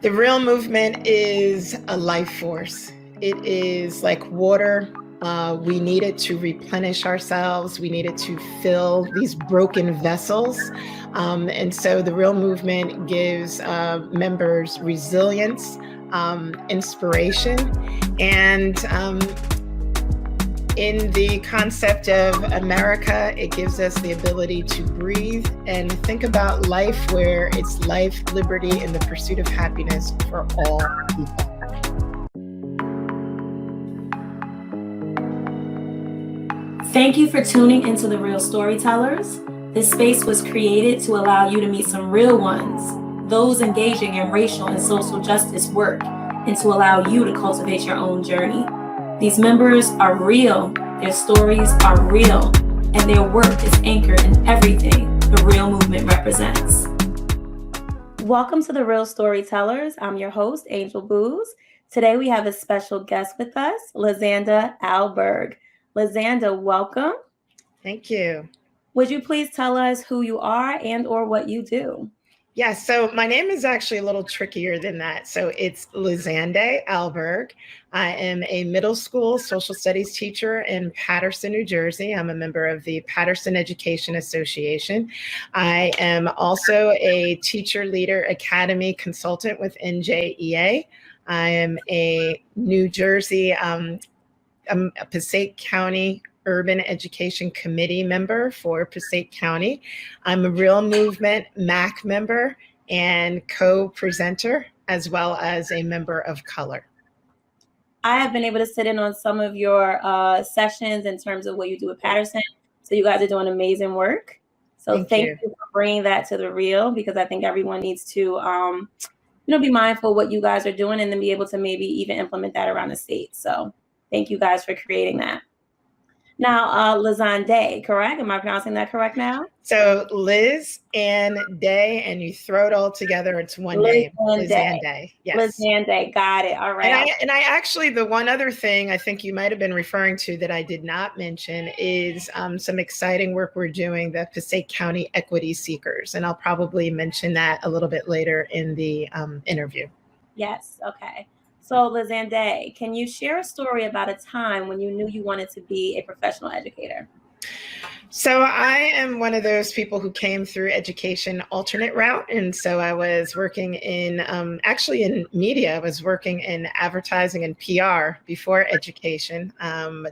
The real movement is a life force. It is like water. We need it to replenish ourselves. We need it to fill these broken vessels. And so the real movement gives members resilience, inspiration, and in the concept of America, it gives us the ability to breathe and think about life where it's life, liberty, and the pursuit of happiness for all people. Thank you for tuning into The Real Storytellers. This space was created to allow you to meet some real ones, those engaging in racial and social justice work, and to allow you to cultivate your own journey. These members are real, their stories are real, and their work is anchored in everything the real movement represents. Welcome to The Real Storytellers. I'm your host, Angel Booz. Today we have a special guest with us, Lizandaa Alburg. Lizandaa, welcome. Thank you. Would you please tell us who you are and or what you do? Yes, so my name is actually a little trickier than that. So it's Lizandaa Alburg. I am a middle school social studies teacher in Paterson, New Jersey. I'm a member of the Paterson Education Association. I am also a teacher leader academy consultant with NJEA. I am a New Jersey, I'm a Passaic County Urban Education Committee member for Passaic County. I'm a Real Movement MAC member and co-presenter, as well as a member of Color. I have been able to sit in on some of your sessions in terms of what you do with Paterson. So you guys are doing amazing work. So thank you for bringing that to the real, because I think everyone needs to, be mindful of what you guys are doing and then be able to maybe even implement that around the state. So thank you guys for creating that. Now, Lizandaa, correct? Am I pronouncing that correct now? So Liz and Day, and you throw it all together, it's one name. Lizandaa. Yes. Lizandaa, got it. All right. And I actually, the one other thing I think you might have been referring to that I did not mention is some exciting work we're doing, the Passaic County Equity Seekers. And I'll probably mention that a little bit later in the interview. Yes, okay. So Lizandaa, can you share a story about a time when you knew you wanted to be a professional educator? So I am one of those people who came through education alternate route. And so I was working in, actually in media. I was working in advertising and PR before education,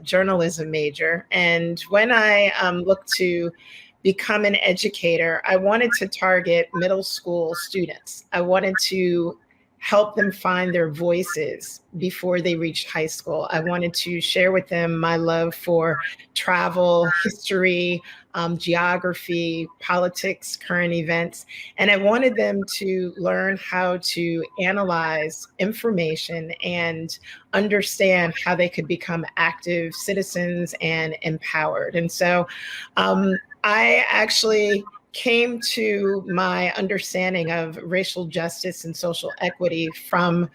journalism major. And when I looked to become an educator, I wanted to target middle school students. I wanted to help them find their voices before they reached high school. I wanted to share with them my love for travel, history, geography, politics, current events. And I wanted them to learn how to analyze information and understand how they could become active citizens and empowered. And so I actually came to my understanding of racial justice and social equity from,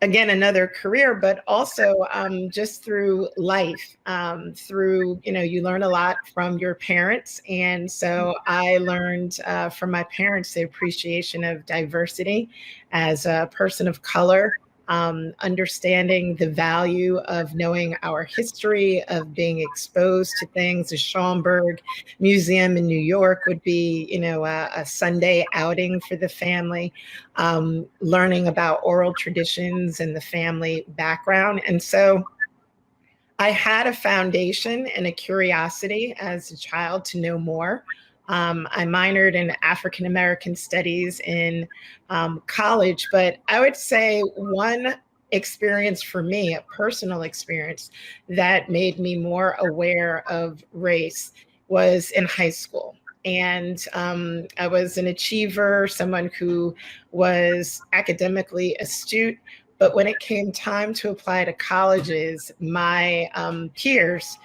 again, another career, but also just through life, through, you learn a lot from your parents. And so I learned from my parents the appreciation of diversity as a person of color, understanding the value of knowing our history, of being exposed to things. The Schomburg Museum in New York would be, a Sunday outing for the family, learning about oral traditions and the family background. And so I had a foundation and a curiosity as a child to know more. I minored in African American studies in college, but I would say one experience for me, a personal experience that made me more aware of race, was in high school. And I was an achiever, someone who was academically astute. But when it came time to apply to colleges, my peers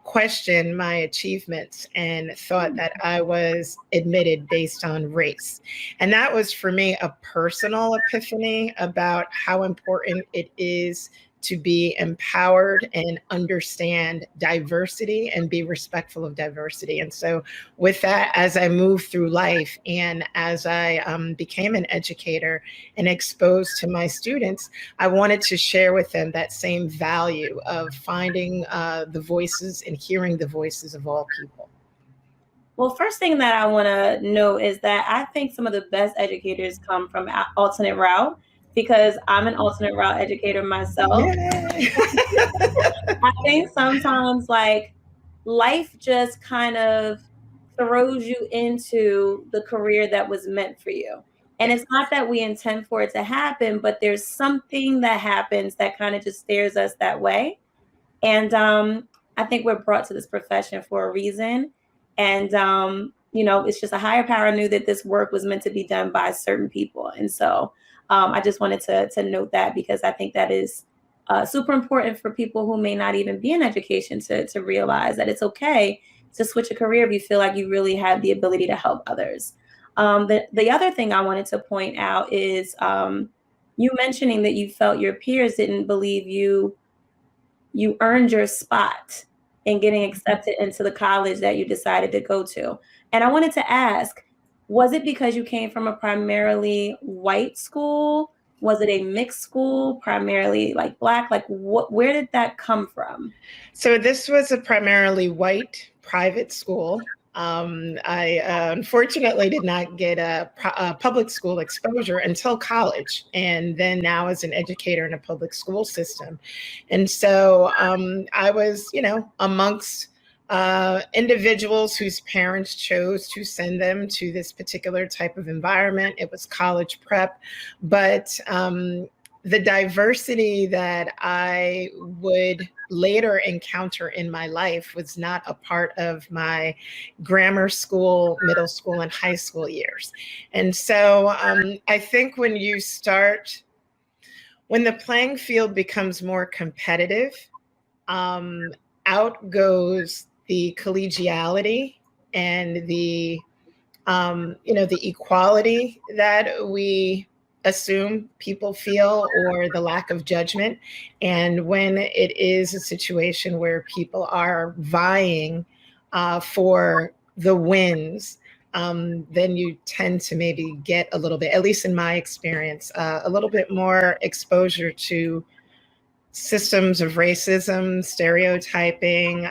questioned my achievements and thought that I was admitted based on race. And that was for me a personal epiphany about how important it is to be empowered and understand diversity and be respectful of diversity. And so with that, as I moved through life and as I became an educator and exposed to my students, I wanted to share with them that same value of finding the voices and hearing the voices of all people. Well, first thing that I want to know is that I think some of the best educators come from alternate route, because I'm an alternate route educator myself. Yay! I think sometimes like life just kind of throws you into the career that was meant for you. And it's not that we intend for it to happen, but there's something that happens that kind of just steers us that way. And I think we're brought to this profession for a reason. And, it's just a higher power knew that this work was meant to be done by certain people. And so I just wanted to note that, because I think that is super important for people who may not even be in education to realize that it's okay to switch a career if you feel like you really have the ability to help others. The other thing I wanted to point out is you mentioning that you felt your peers didn't believe you earned your spot in getting accepted into the college that you decided to go to. And I wanted to ask, was it because you came from a primarily white school? Was it a mixed school, primarily like Black? Like where did that come from? So this was a primarily white private school. I unfortunately did not get a public school exposure until college, and then now as an educator in a public school system. And so I was, amongst individuals whose parents chose to send them to this particular type of environment. It was college prep, but the diversity that I would later encounter in my life was not a part of my grammar school, middle school, and high school years. And so I think when the playing field becomes more competitive, out goes the collegiality and the equality that we assume people feel, or the lack of judgment. And when it is a situation where people are vying for the wins, then you tend to maybe get a little bit, at least in my experience, a little bit more exposure to systems of racism, stereotyping,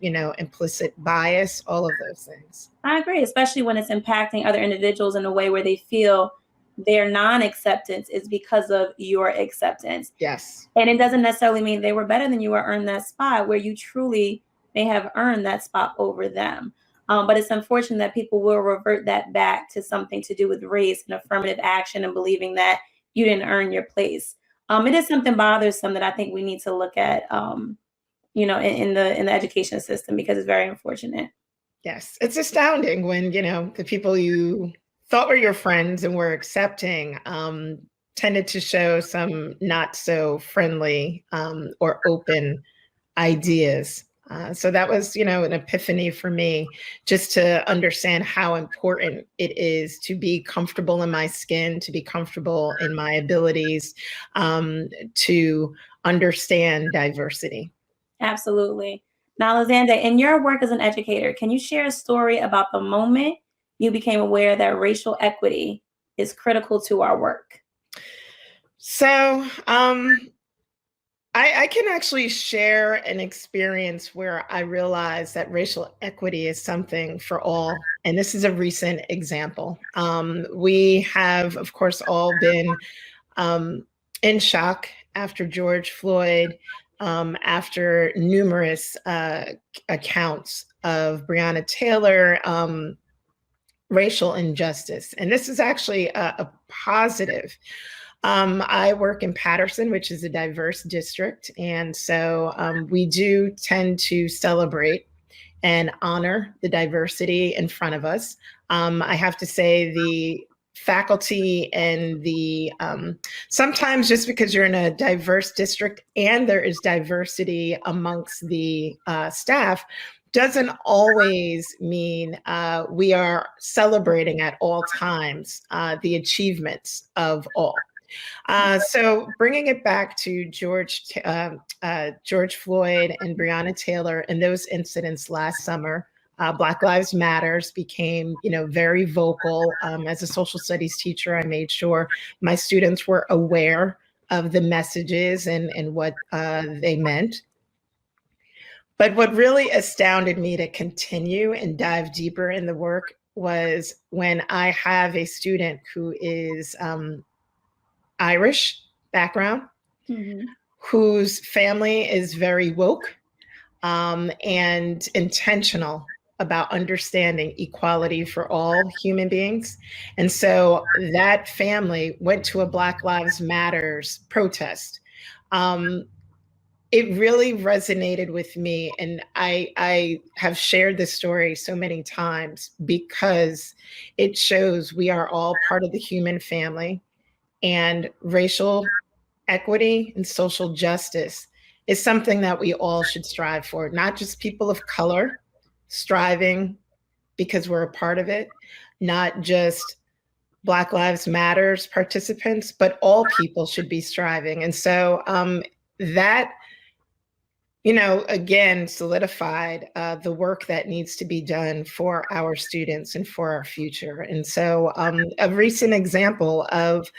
implicit bias, all of those things. I agree, especially when it's impacting other individuals in a way where they feel their non-acceptance is because of your acceptance. Yes. And it doesn't necessarily mean they were better than you or earned that spot, where you truly may have earned that spot over them. But it's unfortunate that people will revert that back to something to do with race and affirmative action and believing that you didn't earn your place. It is something bothersome that I think we need to look at, in the education system, because it's very unfortunate. Yes, it's astounding when, the people you thought were your friends and were accepting tended to show some not so friendly or open ideas. So that was, an epiphany for me, just to understand how important it is to be comfortable in my skin, to be comfortable in my abilities, to understand diversity. Absolutely. Now, Lizandaa, in your work as an educator, can you share a story about the moment you became aware that racial equity is critical to our work? So I can actually share an experience where I realized that racial equity is something for all. And this is a recent example. We have, of course, all been in shock after George Floyd, after numerous accounts of Breonna Taylor, racial injustice. And this is actually a positive. I work in Paterson, which is a diverse district. And so we do tend to celebrate and honor the diversity in front of us. I have to say the faculty and the sometimes just because you're in a diverse district and there is diversity amongst the staff doesn't always mean we are celebrating at all times the achievements of all. So bringing it back to George Floyd and Breonna Taylor and those incidents last summer, Black Lives Matters became, very vocal. As a social studies teacher, I made sure my students were aware of the messages and what they meant. But what really astounded me to continue and dive deeper in the work was when I have a student who is Irish background, whose family is very woke and intentional about understanding equality for all human beings. And so that family went to a Black Lives Matters protest. It really resonated with me. And I have shared this story so many times because it shows we are all part of the human family, and racial equity and social justice is something that we all should strive for, not just people of color striving because we're a part of it, not just Black Lives Matters participants, but all people should be striving. And so that, again, solidified the work that needs to be done for our students and for our future. And so a recent example of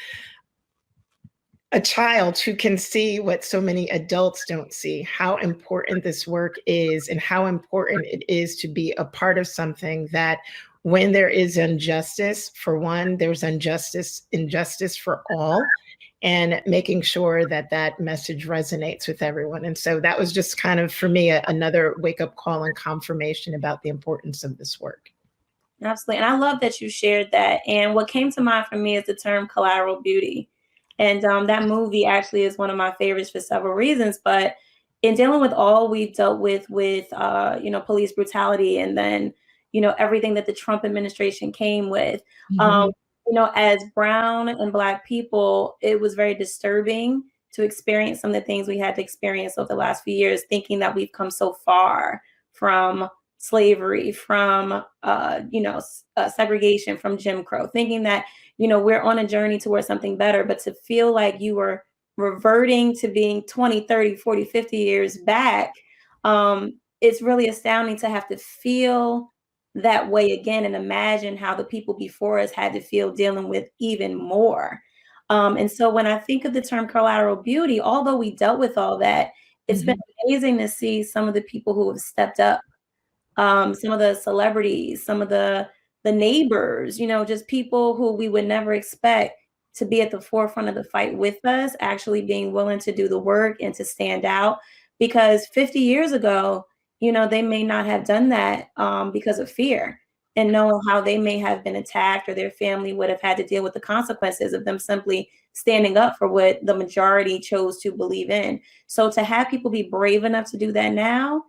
a child who can see what so many adults don't see, how important this work is and how important it is to be a part of something that when there is injustice, for one, there's injustice for all, and making sure that that message resonates with everyone. And so that was just kind of, for me, another wake-up call and confirmation about the importance of this work. Absolutely. And I love that you shared that. And what came to mind for me is the term collateral beauty. And that movie actually is one of my favorites for several reasons. But in dealing with all we've dealt with police brutality, and then, everything that the Trump administration came with, as brown and Black people, it was very disturbing to experience some of the things we had to experience over the last few years, thinking that we've come so far from slavery, from segregation, from Jim Crow, thinking that we're on a journey towards something better, but to feel like you were reverting to being 20, 30, 40, 50 years back, it's really astounding to have to feel that way again, and imagine how the people before us had to feel dealing with even more. And so when I think of the term collateral beauty, although we dealt with all that, it's been amazing to see some of the people who have stepped up, some of the celebrities, some of the neighbors, just people who we would never expect to be at the forefront of the fight with us, actually being willing to do the work and to stand out. Because 50 years ago, they may not have done that because of fear, and knowing how they may have been attacked, or their family would have had to deal with the consequences of them simply standing up for what the majority chose to believe in. So to have people be brave enough to do that now,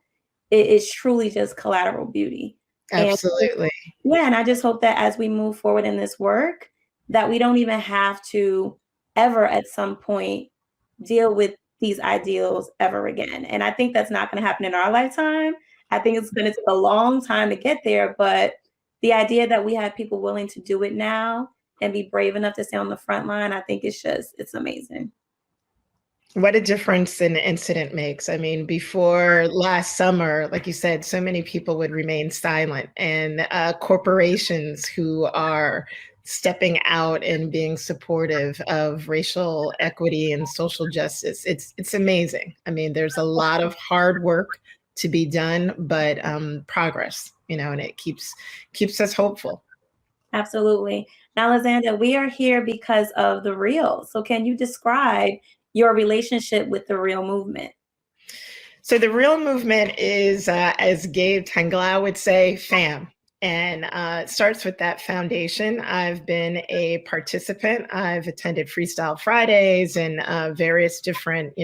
it is truly just collateral beauty. Absolutely. And I just hope that as we move forward in this work, that we don't even have to ever at some point deal with these ideals ever again. And I think that's not going to happen in our lifetime. I think it's going to take a long time to get there. But the idea that we have people willing to do it now and be brave enough to stay on the front line, I think it's amazing. What a difference an incident makes. I mean, before last summer, like you said, so many people would remain silent, and corporations who are stepping out and being supportive of racial equity and social justice. It's amazing. I mean, there's a lot of hard work to be done, but progress, and it keeps us hopeful. Absolutely. Now, Lizandaa, we are here because of the Real. So can you describe your relationship with the Real movement? So the Real movement is, as Gabe Tanglau would say, fam. And it starts with that foundation. I've been a participant. I've attended Freestyle Fridays and various different,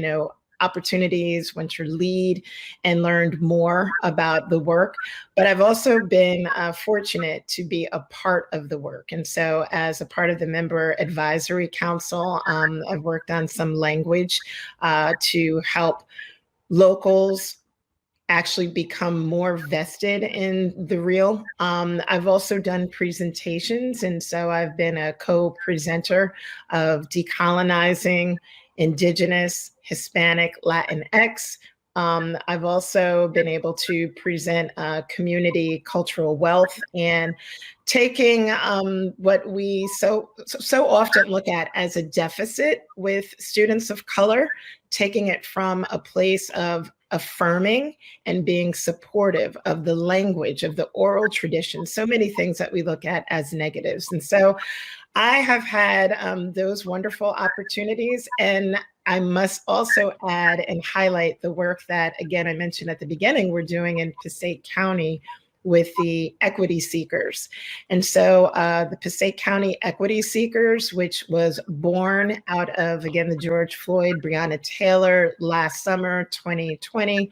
opportunities, went to lead and learned more about the work. But I've also been fortunate to be a part of the work. And so as a part of the Member Advisory Council, I've worked on some language to help locals actually become more vested in the real. I've also done presentations, and so I've been a co-presenter of Decolonizing Indigenous, Hispanic, Latinx. I've also been able to present community cultural wealth and taking what we so often look at as a deficit with students of color, taking it from a place of affirming and being supportive of the language, of the oral tradition, so many things that we look at as negatives. And so I have had those wonderful opportunities. And I must also add and highlight the work that, again, I mentioned at the beginning, we're doing in Passaic County with the equity seekers. And so the Passaic County Equity Seekers, which was born out of, again, the George Floyd, Breonna Taylor last summer, 2020,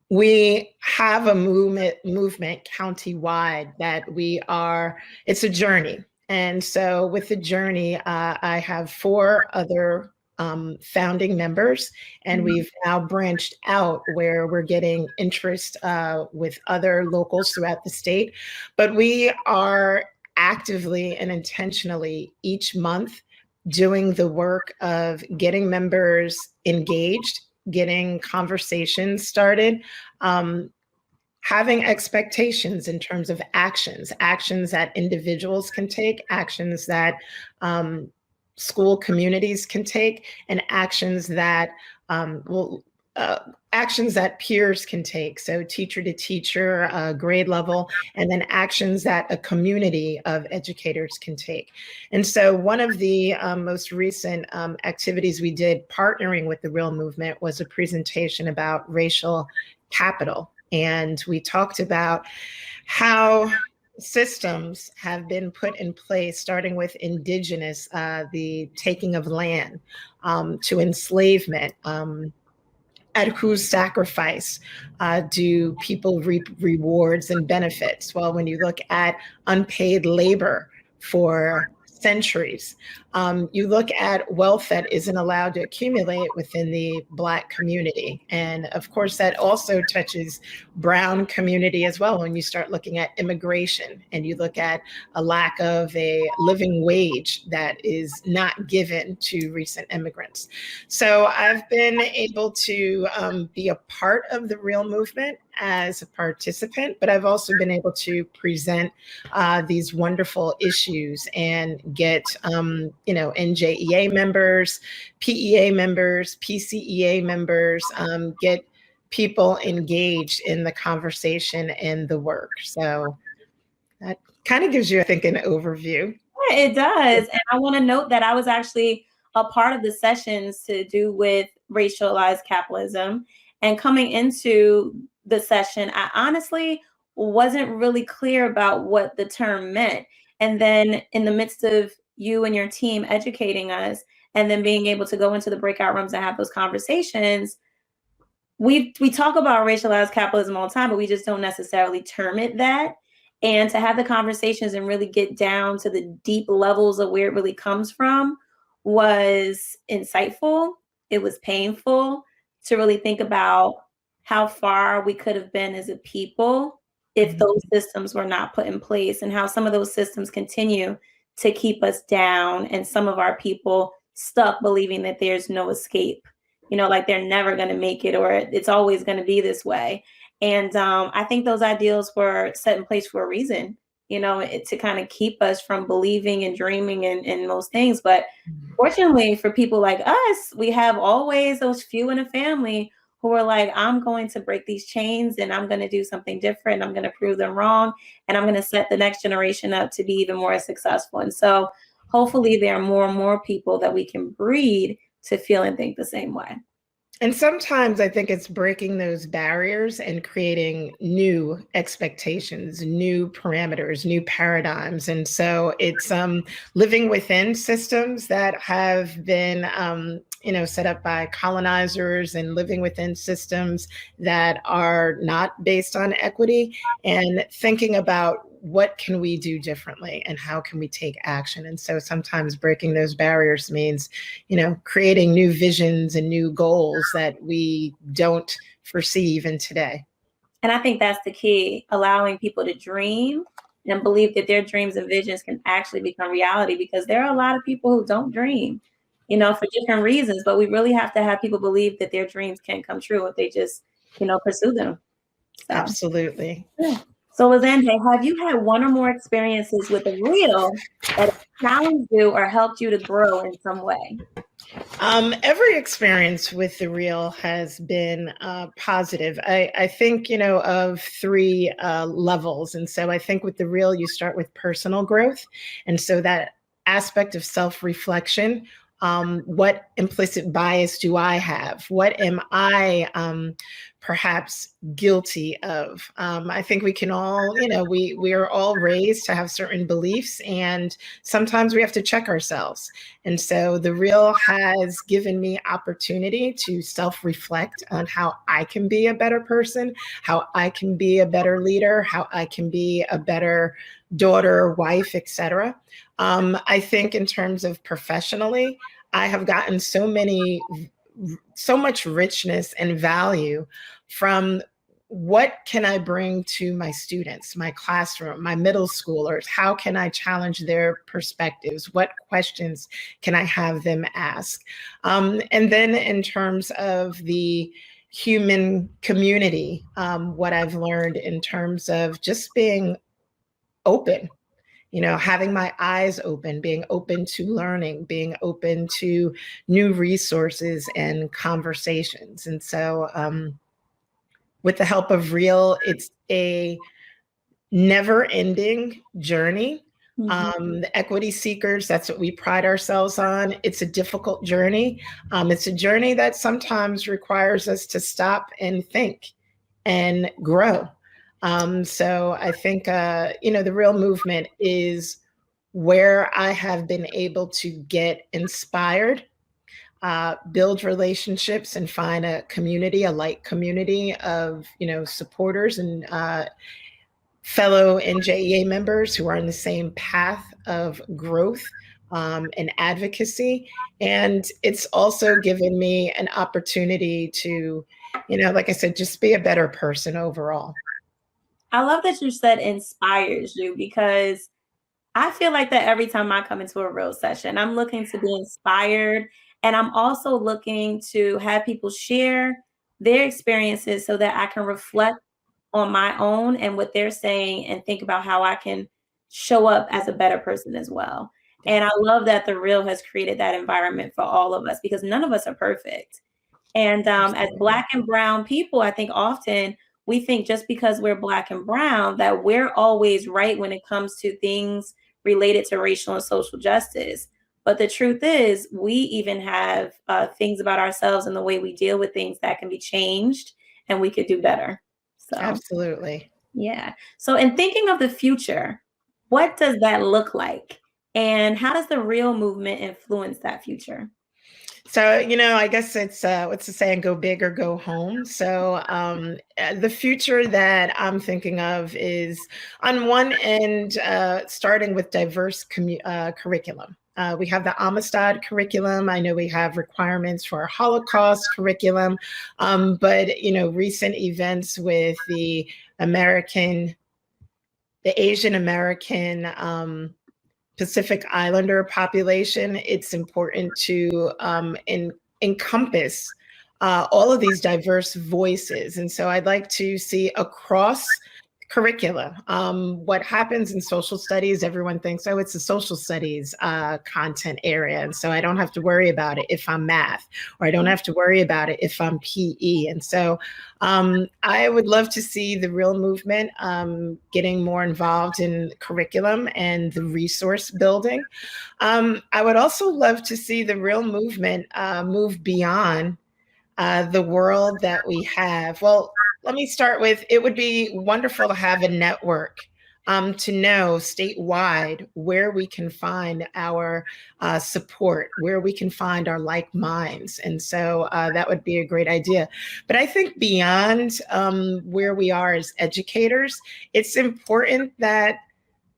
we have a movement countywide that it's a journey. And so with the journey, I have 4 other founding members, and we've now branched out where we're getting interest with other locals throughout the state. But we are actively and intentionally each month doing the work of getting members engaged, getting conversations started, having expectations in terms of actions that individuals can take, actions that school communities can take, and actions that actions that peers can take. So teacher to teacher, grade level, and then actions that a community of educators can take. And so one of the most recent activities we did partnering with the Real Movement was a presentation about racial capital. And we talked about how systems have been put in place, starting with indigenous, the taking of land, to enslavement. At whose sacrifice do people reap rewards and benefits? Well, when you look at unpaid labor for centuries, you look at wealth that isn't allowed to accumulate within the Black community. And of course, that also touches Brown community as well. When you start looking at immigration and you look at a lack of a living wage that is not given to recent immigrants. So I've been able to be a part of the Real Movement as a participant, but I've also been able to present these wonderful issues and get, NJEA members, PEA members, PCEA members, get people engaged in the conversation and the work. So that kind of gives you, I think, an overview. Yeah, it does. And I want to note that I was actually a part of the sessions to do with racialized capitalism. And coming into the session, I honestly wasn't really clear about what the term meant. And then in the midst of you and your team educating us, and then being able to go into the breakout rooms and have those conversations, we talk about racialized capitalism all the time, but we just don't necessarily term it that. And to have the conversations and really get down to the deep levels of where it really comes from was insightful. It was painful to really think about how far we could have been as a people if those systems were not put in place, and how some of those systems continue to keep us down and some of our people stuck believing that there's no escape, like they're never going to make it, or it's always going to be this way. And I think those ideals were set in place for a reason, to kind of keep us from believing and dreaming in those things. But fortunately for people like us, we have always those few in a family who are like, I'm going to break these chains and I'm going to do something different. I'm going to prove them wrong. And I'm going to set the next generation up to be even more successful. And so hopefully there are more and more people that we can breed to feel and think the same way. And sometimes I think it's breaking those barriers and creating new expectations, new parameters, new paradigms. And so it's living within systems that have been, set up by colonizers, and living within systems that are not based on equity, and thinking about what can we do differently and how can we take action. And so sometimes breaking those barriers means, creating new visions and new goals that we don't foresee even today. And I think that's the key, allowing people to dream and believe that their dreams and visions can actually become reality, because there are a lot of people who don't dream, for different reasons, but we really have to have people believe that their dreams can come true if they just, pursue them. So, absolutely. Yeah. So Lizandaa, have you had one or more experiences with the reel that challenged you or helped you to grow in some way? Every experience with the reel has been positive. I think, of three levels. And so I think with the reel, you start with personal growth. And so that aspect of self-reflection, what implicit bias do I have? What am I perhaps guilty of? I think we can all, we are all raised to have certain beliefs, and sometimes we have to check ourselves. And so the reel has given me opportunity to self-reflect on how I can be a better person, how I can be a better leader, how I can be a better daughter, wife, etc. I think in terms of professionally, I have gotten so much richness and value from what can I bring to my students, my classroom, my middle schoolers? How can I challenge their perspectives? What questions can I have them ask? And then in terms of the human community, what I've learned in terms of just being open, having my eyes open, being open to learning, being open to new resources and conversations. And so with the help of Reel, it's a never-ending journey. The equity seekers, that's what we pride ourselves on. It's a difficult journey. It's a journey that sometimes requires us to stop and think and grow. So I think, the Reel movement is where I have been able to get inspired, build relationships, and find a community, a like community of, supporters and fellow NJEA members who are on the same path of growth and advocacy. And it's also given me an opportunity to, like I said, just be a better person overall. I love that you said inspires you, because I feel like that every time I come into a Reel session, I'm looking to be inspired. And I'm also looking to have people share their experiences so that I can reflect on my own and what they're saying and think about how I can show up as a better person as well. And I love that the Reel has created that environment for all of us, because none of us are perfect. And as Black and brown people, I think often we think just because we're Black and brown that we're always right when it comes to things related to racial and social justice. But the truth is, we even have things about ourselves and the way we deal with things that can be changed, and we could do better. So, absolutely. Yeah. So in thinking of the future, what does that look like? And how does the Reel movement influence that future? So, I guess it's what's the saying, go big or go home. So the future that I'm thinking of is, on one end, starting with diverse curriculum. We have the Amistad curriculum. I know we have requirements for a Holocaust curriculum, but recent events with the Asian American Pacific Islander population, it's important to encompass all of these diverse voices. And so I'd like to see across curricula. What happens in social studies, everyone thinks, oh, it's a social studies content area. And so I don't have to worry about it if I'm math, or I don't have to worry about it if I'm PE. And so I would love to see the Reel movement getting more involved in curriculum and the resource building. I would also love to see the Reel movement move beyond the world that we have. Well, let me start with, it would be wonderful to have a network to know statewide where we can find our support, where we can find our like minds. And so that would be a great idea. But I think beyond where we are as educators, it's important that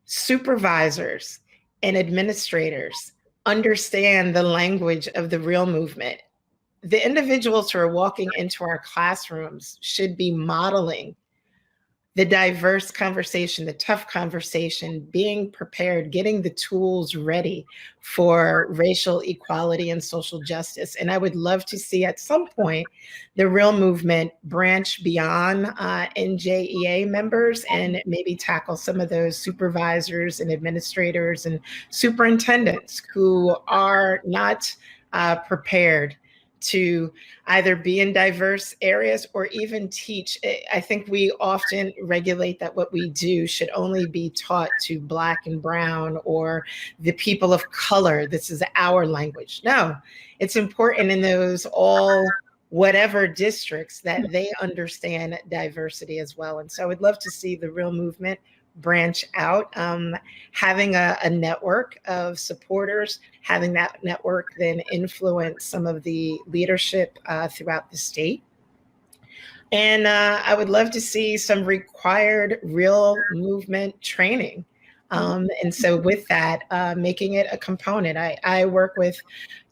supervisors and administrators understand the language of the Reel movement, the individuals who are walking into our classrooms should be modeling the diverse conversation, the tough conversation, being prepared, getting the tools ready for racial equality and social justice. And I would love to see at some point the real movement branch beyond NJEA members and maybe tackle some of those supervisors and administrators and superintendents who are not prepared to either be in diverse areas or even teach. I think we often regulate that what we do should only be taught to Black and Brown or the people of color. This is our language. No, it's important in those all whatever districts that they understand diversity as well. And so I would love to see the real movement branch out, having a network of supporters, having that network then influence some of the leadership throughout the state. And I would love to see some required real movement training. And so with that, making it a component, I work with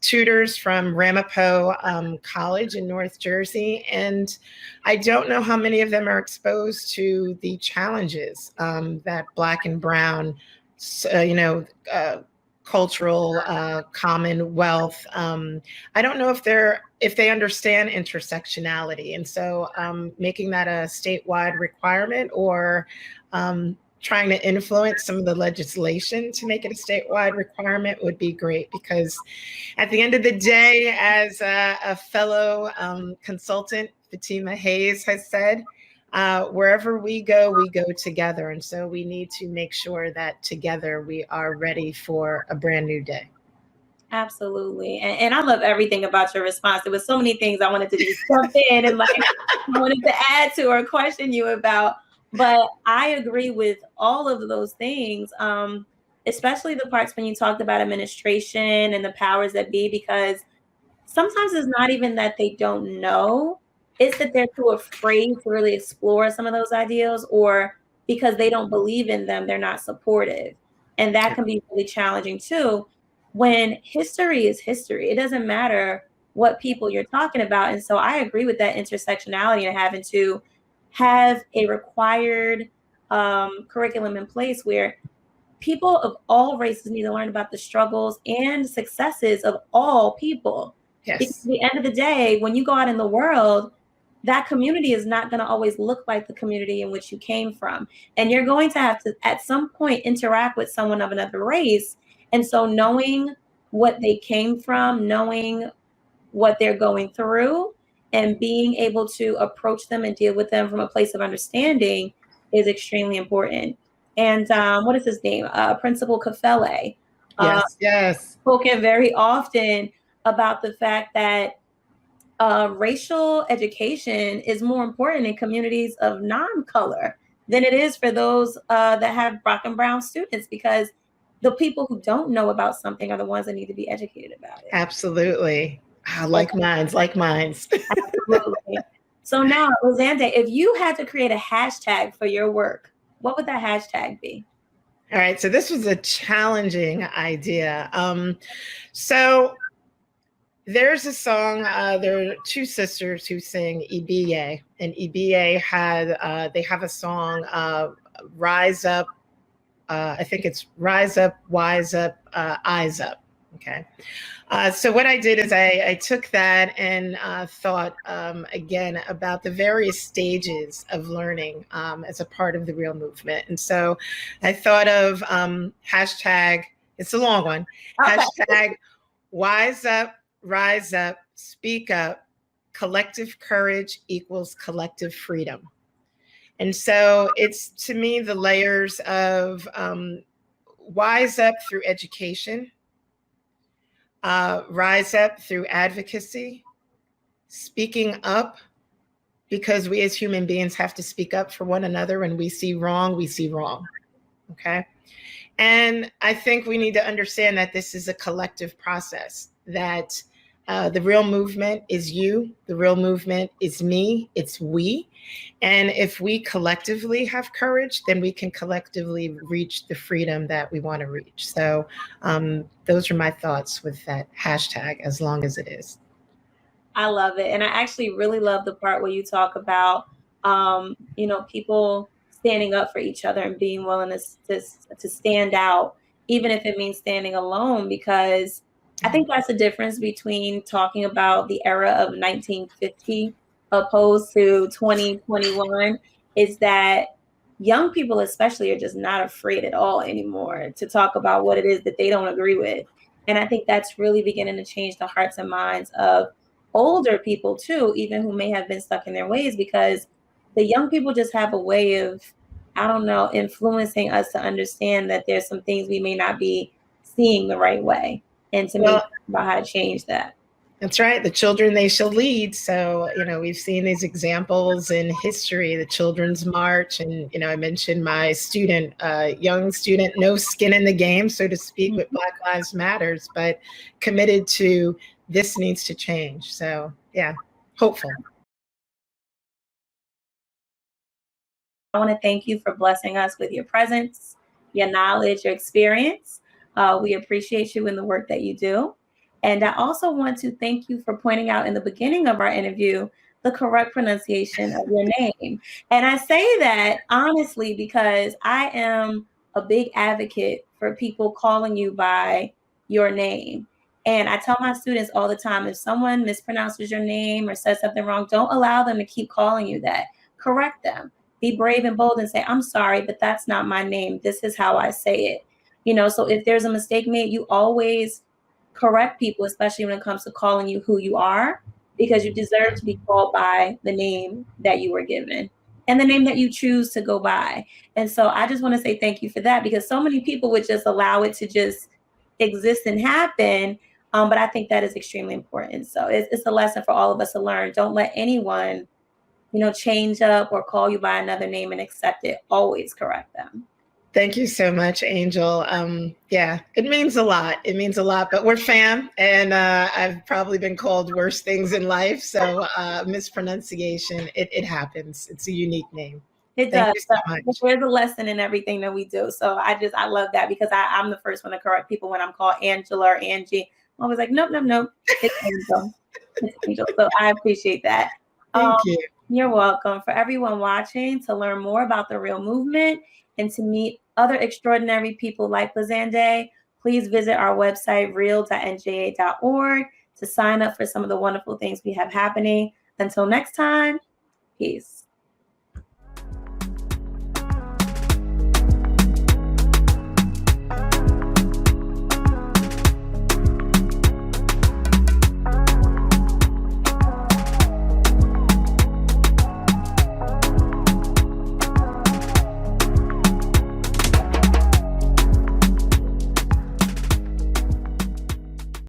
tutors from Ramapo College in North Jersey, and I don't know how many of them are exposed to the challenges that Black and Brown, cultural commonwealth. I don't know if they understand intersectionality, and so making that a statewide requirement or trying to influence some of the legislation to make it a statewide requirement would be great, because at the end of the day, as a fellow consultant, Fatima Hayes has said, wherever we go together. And so we need to make sure that together we are ready for a brand new day. Absolutely. And I love everything about your response. There was so many things I wanted to just jump in and I wanted to add to or question you about. But I agree with all of those things, especially the parts when you talked about administration and the powers that be, because sometimes it's not even that they don't know, it's that they're too afraid to really explore some of those ideals, or because they don't believe in them, they're not supportive. And that can be really challenging too. When history is history, it doesn't matter what people you're talking about. And so I agree with that intersectionality and having to have a required curriculum in place where people of all races need to learn about the struggles and successes of all people. Yes. Because at the end of the day, when you go out in the world, that community is not going to always look like the community in which you came from. And you're going to have to, at some point, interact with someone of another race. And so knowing what they came from, knowing what they're going through, and being able to approach them and deal with them from a place of understanding is extremely important. And what is his name? Principal Kafele. Yes. Spoken very often about the fact that racial education is more important in communities of non-color than it is for those that have Black and Brown students, because the people who don't know about something are the ones that need to be educated about it. Absolutely. Like minds. Absolutely. So now, Lizandaa, if you had to create a hashtag for your work, what would that hashtag be? All right. So this was a challenging idea. So there's a song, there are two sisters who sing EBA, and EBA they have a song, Rise Up. I think it's Rise Up, Wise Up, Eyes Up. Okay. So what I did is I took that and thought again about the various stages of learning as a part of the real movement. And so I thought of hashtag, it's a long one, hashtag Wise Up, Rise Up, Speak Up, collective courage equals collective freedom. And so it's, to me, the layers of wise up through education, rise up through advocacy, speaking up, because we as human beings have to speak up for one another. When we see wrong, we see wrong. Okay. And I think we need to understand that this is a collective process, that the real movement is you, the real movement is me, it's we. And if we collectively have courage, then we can collectively reach the freedom that we want to reach. So those are my thoughts with that hashtag, as long as it is. I love it. And I actually really love the part where you talk about, people standing up for each other and being willing to stand out, even if it means standing alone, because I think that's the difference between talking about the era of 1950 opposed to 2021 is that young people especially are just not afraid at all anymore to talk about what it is that they don't agree with. And I think that's really beginning to change the hearts and minds of older people too, even who may have been stuck in their ways, because the young people just have a way of, I don't know, influencing us to understand that there's some things we may not be seeing the right way and to maybe Well, think about how to change that. that's right. The children they shall lead. So, we've seen these examples in history, the Children's March. And, I mentioned my student, young student, no skin in the game, so to speak, with Black Lives Matters, but committed to this needs to change. So, yeah, hopeful. I want to thank you for blessing us with your presence, your knowledge, your experience. We appreciate you in the work that you do. And I also want to thank you for pointing out in the beginning of our interview the correct pronunciation of your name. And I say that honestly because I am a big advocate for people calling you by your name. And I tell my students all the time, if someone mispronounces your name or says something wrong, don't allow them to keep calling you that. Correct them. Be brave and bold and say, I'm sorry, but that's not my name. This is how I say it. So if there's a mistake made, you always correct people, especially when it comes to calling you who you are, because you deserve to be called by the name that you were given and the name that you choose to go by. And so I just want to say thank you for that, because so many people would just allow it to just exist and happen. But I think that is extremely important. So it's a lesson for all of us to learn. Don't let anyone change up or call you by another name and accept it. Always correct them. Thank you so much, Angel. Yeah, it means a lot. It means a lot, but we're fam, and I've probably been called worse things in life. So mispronunciation, it happens. It's a unique name. It Thank does. you so much. There's a lesson in everything that we do. So I love that, because I'm the first one to correct people when I'm called Angela or Angie. I'm always like, nope, nope, nope. It's Angel. It's Angel. So I appreciate that. Thank you. You're welcome. For everyone watching, to learn more about the Real Movement and to meet other extraordinary people like Lizandaa, please visit our website, real.njea.org, to sign up for some of the wonderful things we have happening. Until next time, peace.